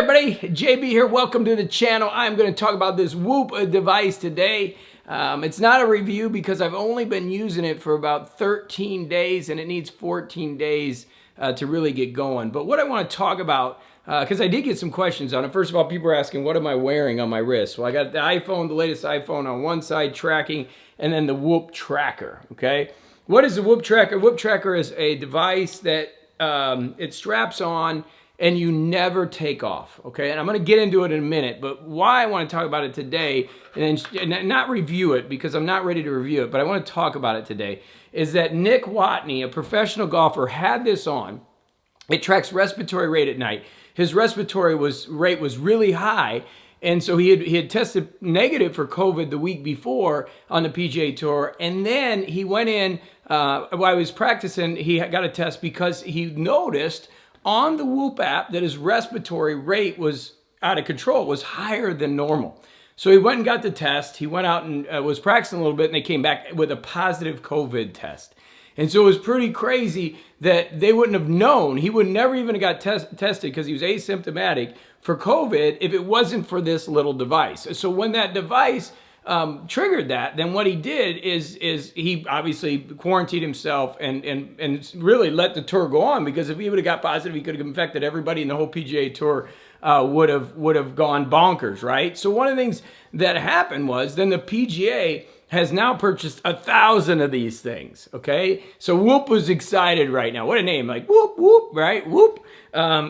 everybody, JB here. Welcome to the channel. I'm going to talk about this Whoop device today. It's not a review because I've only been using it for about 13 days and it needs 14 days to really get going. But what I want to talk about, because I did get some questions on it. First of all, people are asking, what am I wearing on my wrist? Well, I got the iPhone, the latest iPhone on one side, tracking, and then the Whoop tracker, okay? What is the Whoop tracker? Whoop tracker is a device that it straps on and you never take off, okay? And I'm gonna get into it in a minute, but why I wanna talk about it today, and not review it because I'm not ready to review it, but I wanna talk about it today, is that Nick Watney, a professional golfer, had this on. It tracks respiratory rate at night. His respiratory rate was really high, and so he had tested negative for COVID the week before on the PGA Tour, and then he went in, while he was practicing, he got a test because he noticed on the Whoop app that his respiratory rate was out of control, was higher than normal. So he went and got the test. He went out and was practicing a little bit, and they came back with a positive COVID test. And so it was pretty crazy that they wouldn't have known. He would never even have got tested because he was asymptomatic for COVID if it wasn't for this little device. So when that device triggered that, then what he did is he obviously quarantined himself and really let the tour go on, because if he would have got positive, he could have infected everybody, and the whole PGA Tour would have gone bonkers, right? So one of the things that happened was then the PGA has now purchased 1,000 of these things, okay? So Whoop was excited right now. What a name, like Whoop, Whoop, right? Whoop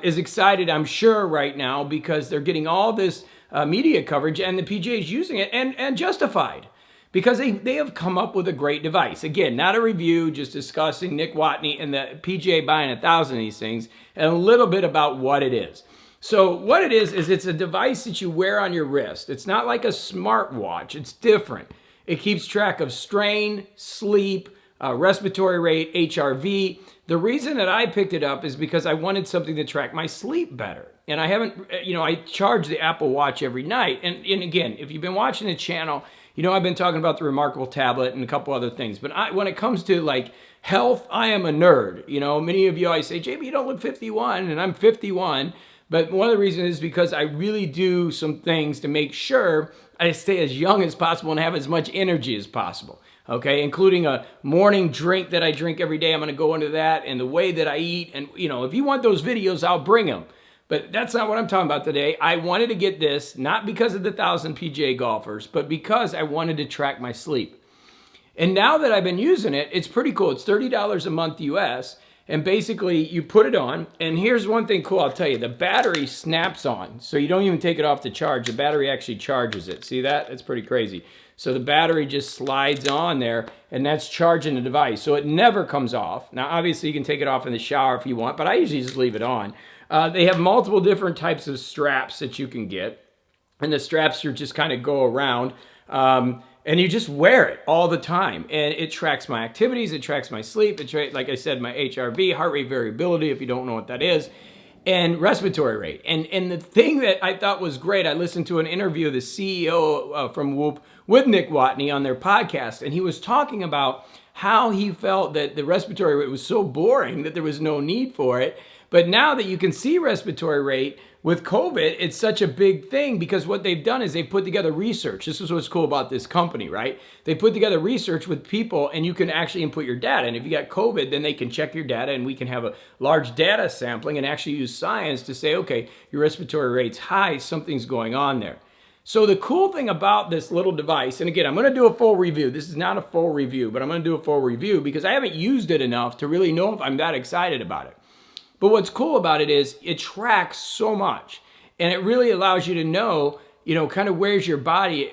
is excited, I'm sure, right now, because they're getting all this media coverage, and the PGA is using it, and justified, because they have come up with a great device. Again, not a review, just discussing Nick Watney and the PGA buying 1,000 of these things, and a little bit about what it is. So what it is it's a device that you wear on your wrist. It's not like a smartwatch. It's different. It keeps track of strain, sleep, respiratory rate, HRV. The reason that I picked it up is because I wanted something to track my sleep better. And I haven't, I charge the Apple Watch every night. And again, if you've been watching the channel, I've been talking about the Remarkable tablet and a couple other things. But when it comes to like health, I am a nerd. Many of you always say, JB, you don't look 51, and I'm 51. But one of the reasons is because I really do some things to make sure I stay as young as possible and have as much energy as possible. Okay, including a morning drink that I drink every day. I'm going to go into that, and the way that I eat. And, if you want those videos, I'll bring them. But that's not what I'm talking about today. I wanted to get this, not because of the 1,000 PGA golfers, but because I wanted to track my sleep. And now that I've been using it, it's pretty cool. It's $30 a month US. And basically, you put it on. And here's one thing cool, I'll tell you. The battery snaps on. So you don't even take it off to charge. The battery actually charges it. See that? That's pretty crazy. So the battery just slides on there, and that's charging the device. So it never comes off. Now, obviously, you can take it off in the shower if you want, but I usually just leave it on. They have multiple different types of straps that you can get. And the straps just kind of go around. And you just wear it all the time. And it tracks my activities. It tracks my sleep. It like I said, my HRV, heart rate variability, if you don't know what that is, and respiratory rate. And the thing that I thought was great, I listened to an interview of the CEO from Whoop with Nick Watney on their podcast, and he was talking about how he felt that the respiratory rate was so boring that there was no need for it. But now that you can see respiratory rate with COVID, it's such a big thing, because what they've done is they've put together research. This is what's cool about this company, right? They put together research with people, and you can actually input your data. And if you got COVID, then they can check your data, and we can have a large data sampling and actually use science to say, okay, your respiratory rate's high, something's going on there. So the cool thing about this little device, and again, I'm going to do a full review. This is not a full review, but I'm going to do a full review because I haven't used it enough to really know if I'm that excited about it. But what's cool about it is it tracks so much, and it really allows you to know, kind of where's your body?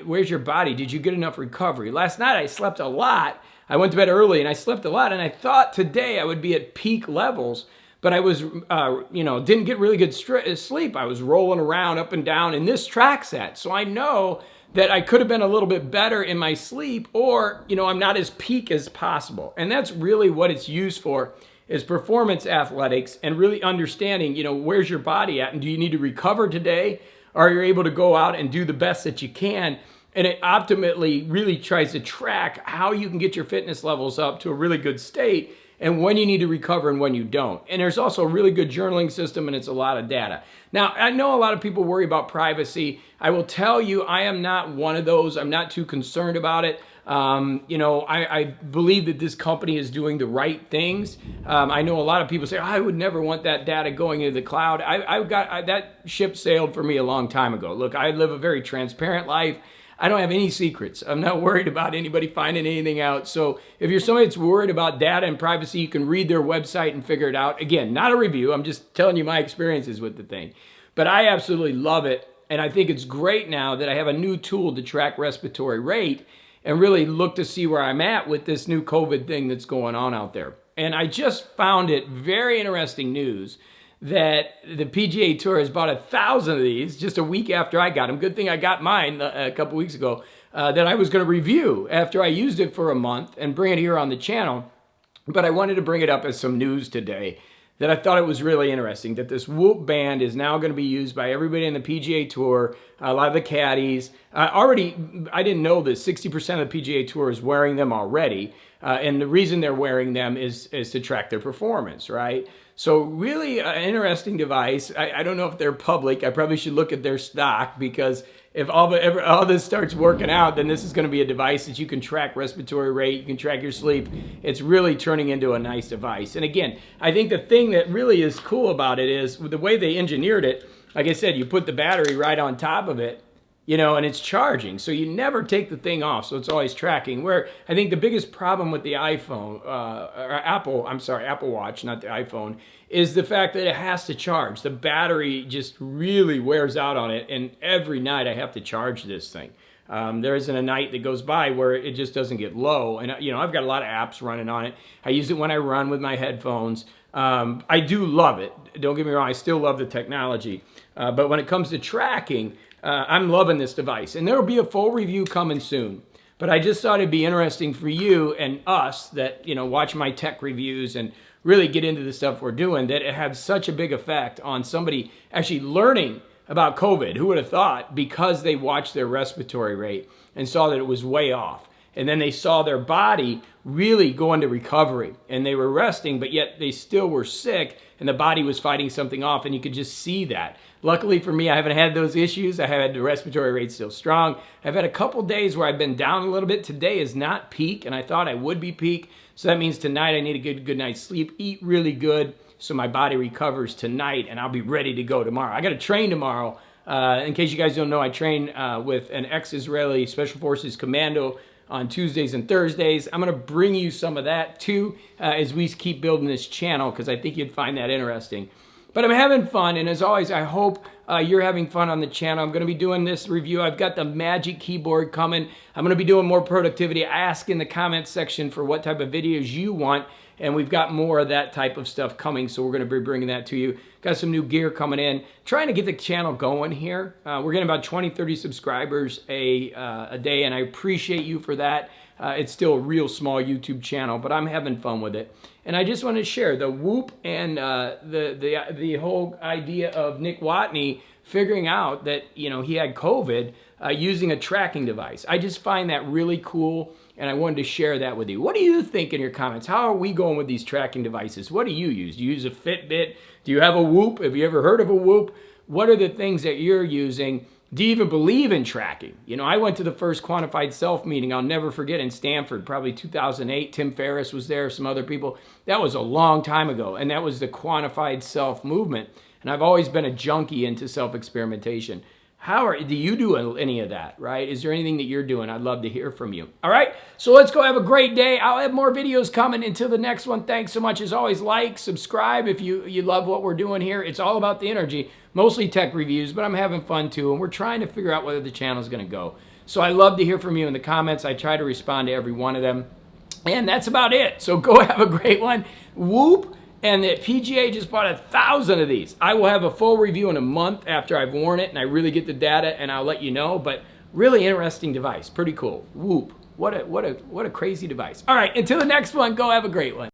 Did you get enough recovery? Last night I slept a lot. I went to bed early and I slept a lot, and I thought today I would be at peak levels, but I was, didn't get really good sleep. I was rolling around up and down, and this tracks that. So I know that I could have been a little bit better in my sleep, or, I'm not as peak as possible. And that's really what it's used for, is performance athletics, and really understanding, where's your body at, and do you need to recover today, or are you able to go out and do the best that you can? And it ultimately really tries to track how you can get your fitness levels up to a really good state. and when you need to recover and when you don't. And there's also a really good journaling system, and it's a lot of data. Now, I know a lot of people worry about privacy. I will tell you, I am not one of those. I'm not too concerned about it. I believe that this company is doing the right things. I know a lot of people say, I would never want that data going into the cloud. That ship sailed for me a long time ago. Look, I live a very transparent life. I don't have any secrets. I'm not worried about anybody finding anything out. So if you're somebody that's worried about data and privacy, you can read their website and figure it out. Again, not a review. I'm just telling you my experiences with the thing. But I absolutely love it. And I think it's great now that I have a new tool to track respiratory rate and really look to see where I'm at with this new COVID thing that's going on out there. And I just found it very interesting news that the PGA Tour has bought 1,000 of these just a week after I got them. Good thing I got mine a couple weeks ago that I was going to review after I used it for a month and bring it here on the channel. But I wanted to bring it up as some news today that I thought it was really interesting, that this Whoop band is now going to be used by everybody in the PGA Tour, a lot of the caddies. I didn't know that 60% of the PGA Tour is wearing them already, and the reason they're wearing them is to track their performance, right? So really an interesting device. I don't know if they're public. I probably should look at their stock, because if all this starts working out, then this is going to be a device that you can track respiratory rate, you can track your sleep. It's really turning into a nice device. And again, I think the thing that really is cool about it is the way they engineered it. Like I said, you put the battery right on top of it, and it's charging. So you never take the thing off, so it's always tracking. Where I think the biggest problem with the iPhone, Apple Watch, not the iPhone, is the fact that it has to charge. The battery just really wears out on it, and every night I have to charge this thing. There isn't a night that goes by where it just doesn't get low. And I've got a lot of apps running on it. I use it when I run with my headphones. I do love it. Don't get me wrong, I still love the technology. But when it comes to tracking, I'm loving this device. And there will be a full review coming soon. But I just thought it'd be interesting for you and us that, watch my tech reviews and really get into the stuff we're doing, that it had such a big effect on somebody actually learning about COVID. Who would have thought? Because they watched their respiratory rate and saw that it was way off. And then they saw their body really go into recovery, and they were resting, but yet they still were sick, and the body was fighting something off, and you could just see that. Luckily for me, I haven't had those issues. I have had the respiratory rate still strong. I've had a couple days where I've been down a little bit. Today is not peak, and I thought I would be peak. So that means tonight I need a good night's sleep, eat really good, so my body recovers tonight, and I'll be ready to go tomorrow. I got to train tomorrow. In case you guys don't know, I train with an ex-Israeli Special Forces commando on Tuesdays and Thursdays. I'm going to bring you some of that too as we keep building this channel, because I think you'd find that interesting. But I'm having fun, and as always, I hope you're having fun on the channel. I'm going to be doing this review. I've got the Magic Keyboard coming. I'm going to be doing more productivity. Ask in the comments section for what type of videos you want, and we've got more of that type of stuff coming, so we're going to be bringing that to you. Got some new gear coming in. Trying to get the channel going here. We're getting about 20, 30 subscribers a day, and I appreciate you for that. It's still a real small YouTube channel, but I'm having fun with it. And I just want to share the Whoop and the whole idea of Nick Watney figuring out that he had COVID using a tracking device. I just find that really cool, and I wanted to share that with you. What do you think in your comments? How are we going with these tracking devices? What do you use? Do you use a Fitbit? Do you have a Whoop? Have you ever heard of a Whoop? What are the things that you're using? Do you even believe in tracking? I went to the first Quantified Self meeting, I'll never forget, in Stanford, probably 2008. Tim Ferriss was there, some other people. That was a long time ago, and that was the Quantified Self movement. And I've always been a junkie into self-experimentation. Do you do any of that, right? Is there anything that you're doing? I'd love to hear from you. All right, so let's go have a great day. I'll have more videos coming until the next one. Thanks so much. As always, like, subscribe if you love what we're doing here. It's all about the energy, mostly tech reviews, but I'm having fun too, and we're trying to figure out whether the channel is going to go. So I love to hear from you in the comments. I try to respond to every one of them. And that's about it. So go have a great one. Whoop. And the PGA just bought 1,000 of these. I will have a full review in a month after I've worn it and I really get the data, and I'll let you know. But really interesting device. Pretty cool. Whoop. What a crazy device. All right, until the next one, go have a great one.